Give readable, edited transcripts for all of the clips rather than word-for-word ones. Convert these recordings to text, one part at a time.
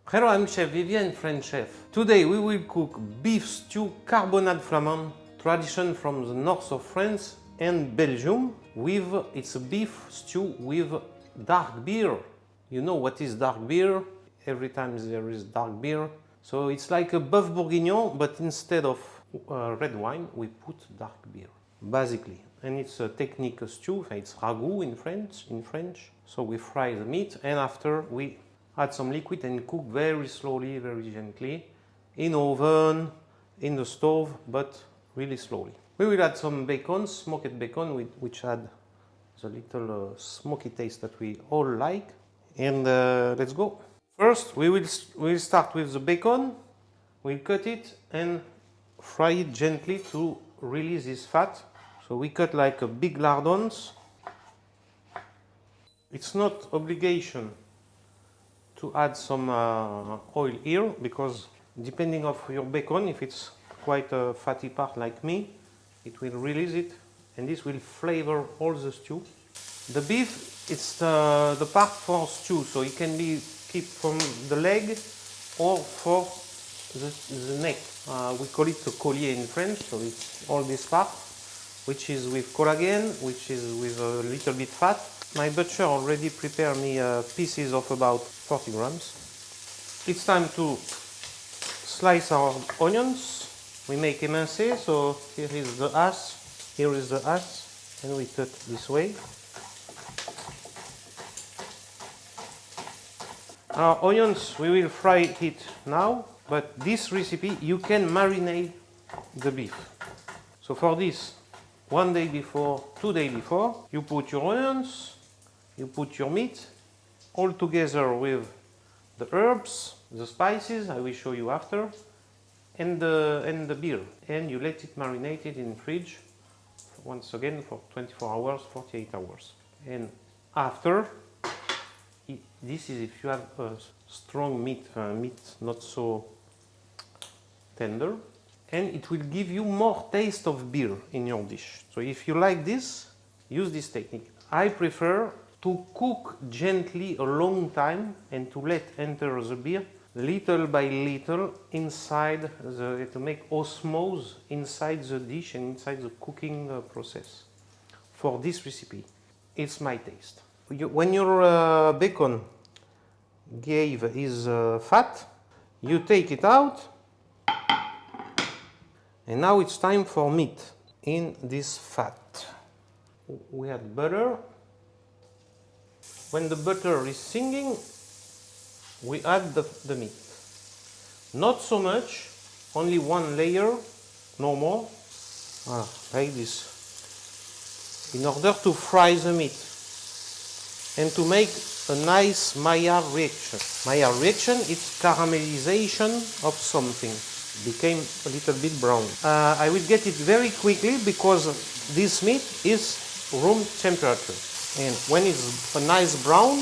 Hello, I'm Chef Vivien, French chef. Today we will cook beef stew Carbonnade Flamande, tradition from the north of France and Belgium. It's a beef stew with dark beer. You know what is dark beer? Every time there is dark beer. So it's like a boeuf bourguignon, but instead of red wine, we put dark beer, basically. And it's a technique stew, it's ragout in French. So we fry the meat and after we add some liquid and cook very slowly, very gently, in oven, in the stove, but really slowly. We will add some bacon, smoked bacon, which add the little smoky taste that we all like. And let's go. First, we'll start with the bacon. We'll cut it and fry it gently to release this fat. So we cut like a big lardons. It's not obligation to add some oil here, because depending of your bacon, if it's quite a fatty part like me, it will release it and this will flavor all the stew. The beef, it's the part for stew, so it can be kept from the leg or for the neck. We call it a collier in French, so it's all this part, which is with collagen, which is with a little bit fat. My butcher already prepared me pieces of about 40 grams. It's time to slice our onions. We make émincé, so here is the as, and we cut this way. Our onions, we will fry it now, but this recipe you can marinate the beef. So for this, 1 day before, 2 days before, you put your onions, you put your meat, all together with the herbs, the spices, I will show you after, and the beer. And you let it marinated in fridge, once again, for 24 hours, 48 hours. And after, this is if you have a strong meat, meat not so tender, and it will give you more taste of beer in your dish. So if you like this, use this technique. I prefer to cook gently a long time and to let enter the beer little by little inside to make osmosis inside the dish and inside the cooking process. For this recipe, it's my taste. When your bacon gave his fat, you take it out, and now it's time for meat in this fat. We add butter. When the butter is singing, we add the meat. Not so much, only one layer, no more. Like this. In order to fry the meat and to make a nice Maillard reaction. Maillard reaction is caramelization of something. Became a little bit brown. I will get it very quickly because this meat is room temperature. And when it's a nice brown,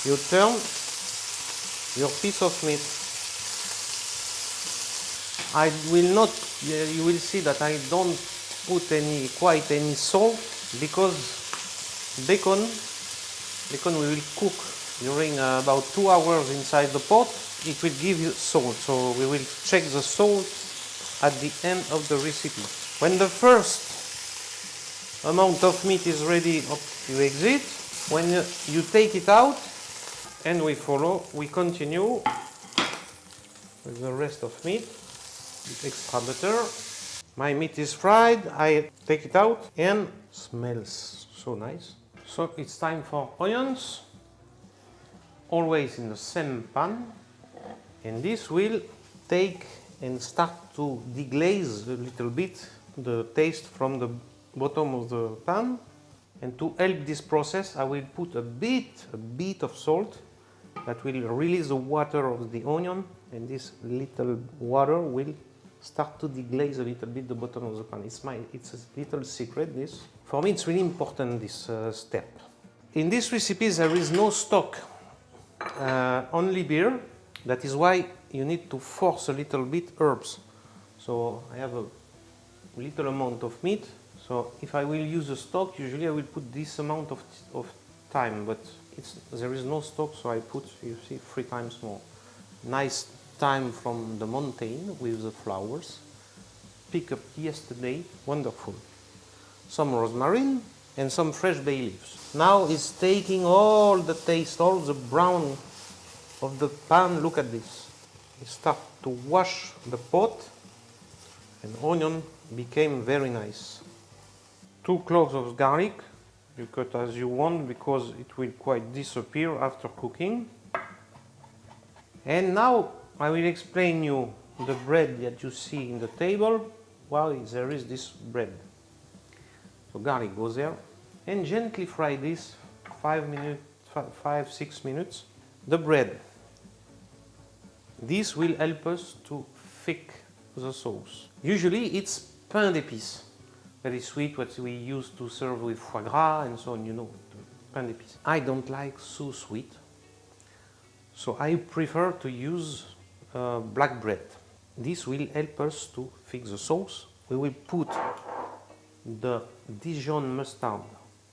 you turn your piece of meat. I will not, you will see that I don't put quite any salt, because bacon we will cook during about 2 hours inside the pot. It will give you salt, so we will check the salt at the end of the recipe. When the first amount of meat is ready, you exit. When you take it out, and we continue with the rest of meat with extra butter. My meat is fried, I take it out and smells so nice. So it's time for onions, always in the same pan. And this will take and start to deglaze a little bit the taste from the bottom of the pan. And to help this process, I will put a bit of salt that will release the water of the onion, and this little water will start to deglaze a little bit the bottom of the pan. It's a little secret, this. For me, it's really important, this step. In this recipe, there is no stock, only beer. That is why you need to force a little bit herbs. So I have a little amount of meat. So if I will use a stock, usually I will put this amount of thyme, but there is no stock, so I put, you see, 3 times more. nice thyme from the mountain with the flowers. Pick up yesterday, wonderful. Some rosemary and some fresh bay leaves. Now it's taking all the taste, all the brown of the pan. Look at this. We start to wash the pot and onion became very nice. 2 cloves of garlic. You cut as you want because it will quite disappear after cooking. And now I will explain you the bread that you see in the table. Why there is this bread. So garlic goes there and gently fry this 5-6 minutes. The bread. This will help us to thick the sauce. Usually it's pain d'épices. Very sweet, what we used to serve with foie gras and so on, you know, pain d'épices. I don't like so sweet, so I prefer to use black bread. This will help us to fix the sauce. We will put the Dijon mustard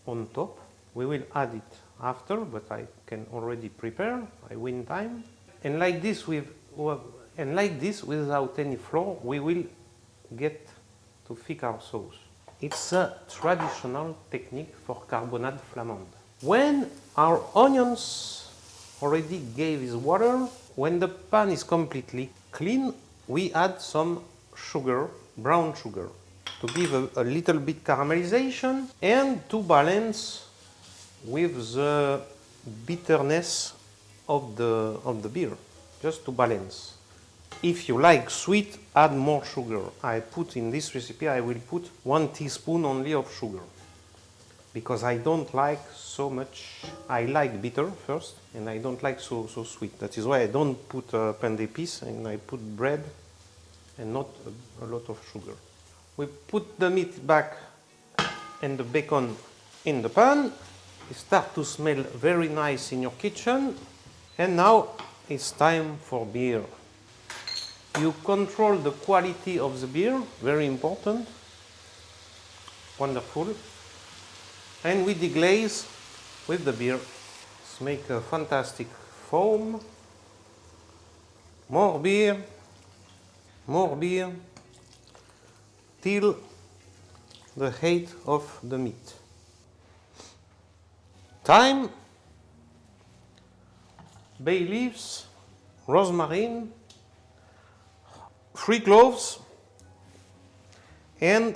on top. We will add it after, but I can already prepare. I win time. And like this, without any flour, we will get to thick our sauce. It's a traditional technique for carbonnade flamande. When our onions already gave his water, when the pan is completely clean, we add some sugar, brown sugar, to give a little bit caramelization and to balance with the bitterness of the beer, just to balance. If you like sweet, add more sugar. I put in this recipe, I will put 1 teaspoon only of sugar, because I don't like so much. I like bitter first, and I don't like so sweet. That is why I don't put pain d'épices, and I put bread and not a lot of sugar. We put the meat back and the bacon in the pan. It starts to smell very nice in your kitchen. And now it's time for beer. You control the quality of the beer, very important. Wonderful. And we deglaze with the beer. Let's make a fantastic foam. More beer, till the height of the meat. Thyme, bay leaves, rosemary, 3 cloves, and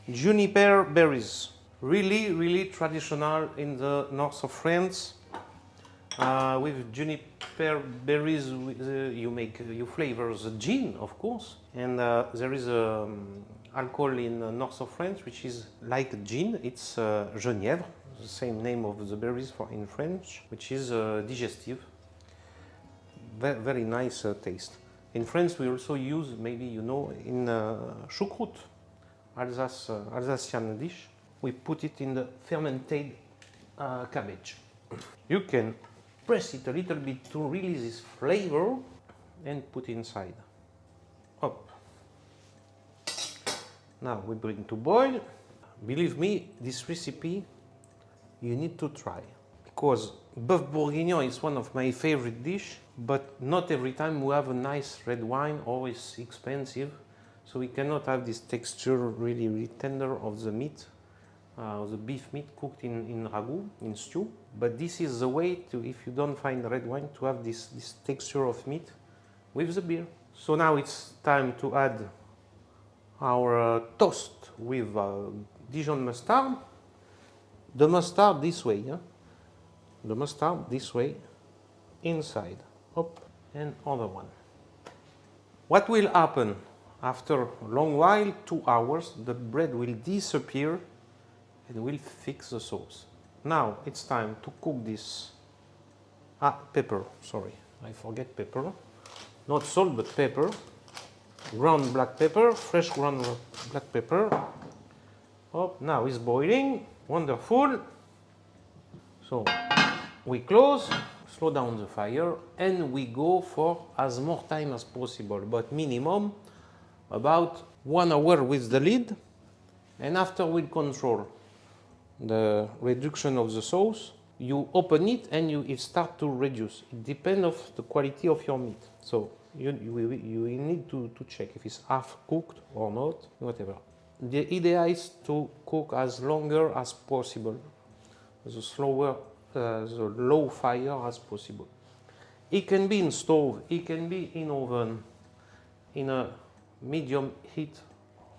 juniper berries. Really traditional in the north of France. With juniper berries, you flavor the gin, of course, and there is alcohol in the north of France which is like gin. It's genièvre, the same name of the berries in French, which is digestive. Very nice taste. In France, we also use, maybe you know, in choucroute, Alsatian dish. We put it in the fermented cabbage. You can press it a little bit to release this flavor and put inside. Up. Now we bring to boil. Believe me, this recipe you need to try, because bœuf bourguignon is one of my favorite dishes, but not every time we have a nice red wine, or it's expensive, so we cannot have this texture really tender of the meat. The beef meat cooked in ragout, in stew. But this is the way to, if you don't find red wine, to have this texture of meat with the beer. So now it's time to add our toast with Dijon mustard. The mustard this way, yeah? The mustard this way, inside, up, and other one. What will happen after a long while, 2 hours, the bread will disappear and will fix the sauce. Now it's time to cook this. Pepper, sorry, I forget pepper. Not salt, but pepper. Ground black pepper, fresh ground black pepper. Oh, now it's boiling, wonderful. So we close, slow down the fire, and we go for as more time as possible, but minimum about 1 hour with the lid. And after we'll control the reduction of the sauce, you open it and it start to reduce. It depends of the quality of your meat. So you need to check if it's half cooked or not, whatever. The idea is to cook as longer as possible, the slower, the low fire as possible. It can be in stove, it can be in oven, in a medium heat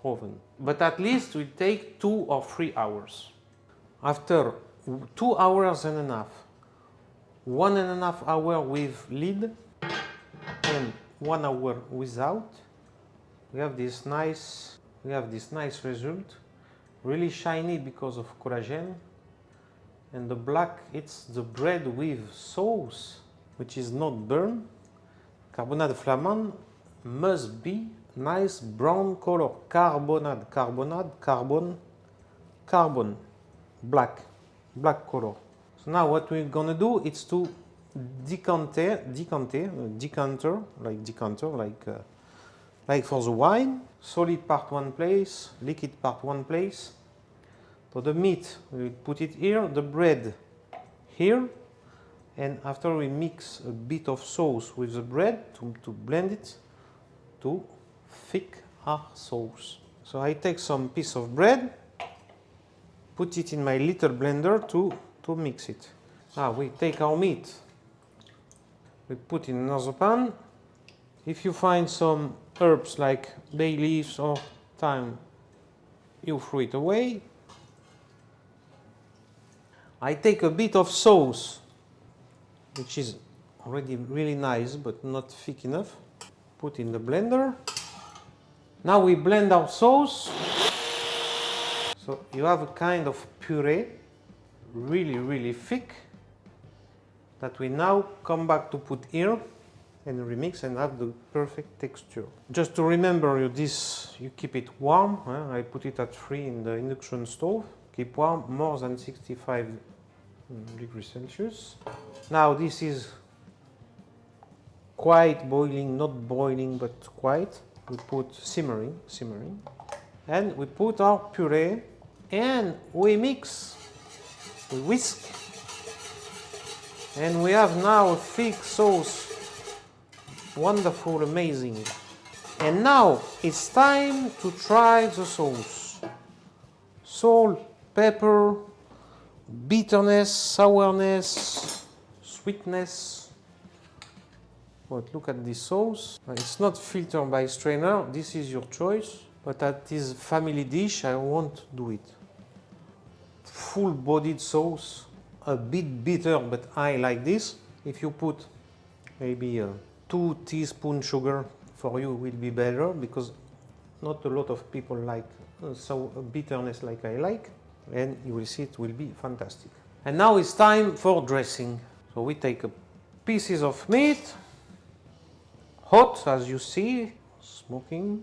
oven. But at least it will take 2 or 3 hours. After 2 hours and a half, 1.5 hours with lid and 1 hour without, we have this nice result, really shiny because of collagen. And the black, it's the bread with sauce, which is not burned. Carbonnade Flamande must be nice brown color. Carbonade, carbon, black color. So now what we're gonna do is to decanter, like for the wine. Solid part one place, liquid part one place. So the meat, we put it here, the bread here, and after we mix a bit of sauce with the bread to blend it to thick our sauce. So I take some piece of bread, put it in my little blender to mix it. Now we take our meat, we put in another pan. If you find some herbs like bay leaves or thyme, you throw it away. I take a bit of sauce, which is already really nice but not thick enough. Put in the blender. Now we blend our sauce. So you have a kind of puree, really thick, that we now come back to put here and remix and have the perfect texture. Just to remember you, this, you keep it warm. I put it at 3 in the induction stove. Keep warm more than 65 degrees Celsius. Now this is quite boiling, not boiling but quite. We put simmering, and we put our puree and we mix, we whisk, and we have now a thick sauce, wonderful, amazing. And now it's time to try the sauce. Salt, pepper, bitterness, sourness, sweetness. But look at this sauce. It's not filtered by strainer, this is your choice. But at this family dish, I won't do it. Full-bodied sauce, a bit bitter, but I like this. If you put maybe 2 teaspoons sugar, for you will be better, because not a lot of people like so bitterness like I like. And you will see it will be fantastic. And now it's time for dressing. So we take pieces of meat, hot as you see, smoking.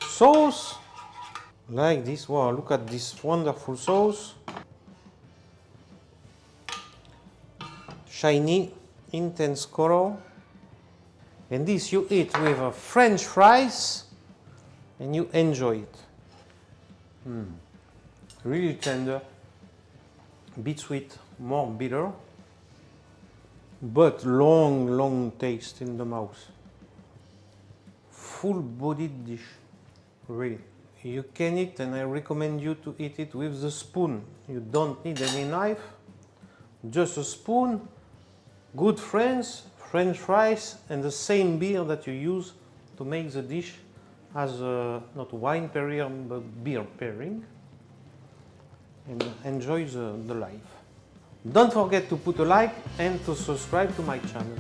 Sauce, like this. Wow, look at this wonderful sauce. Shiny, intense color. And this you eat with French fries and you enjoy it. Really tender, a bit sweet, more bitter, but long taste in the mouth. Full-bodied dish, really. You can eat, and I recommend you to eat it with the spoon. You don't need any knife, just a spoon, good French fries, and the same beer that you use to make the dish as not wine pairing, but beer pairing. And enjoy the life. Don't forget to put a like and to subscribe to my channel.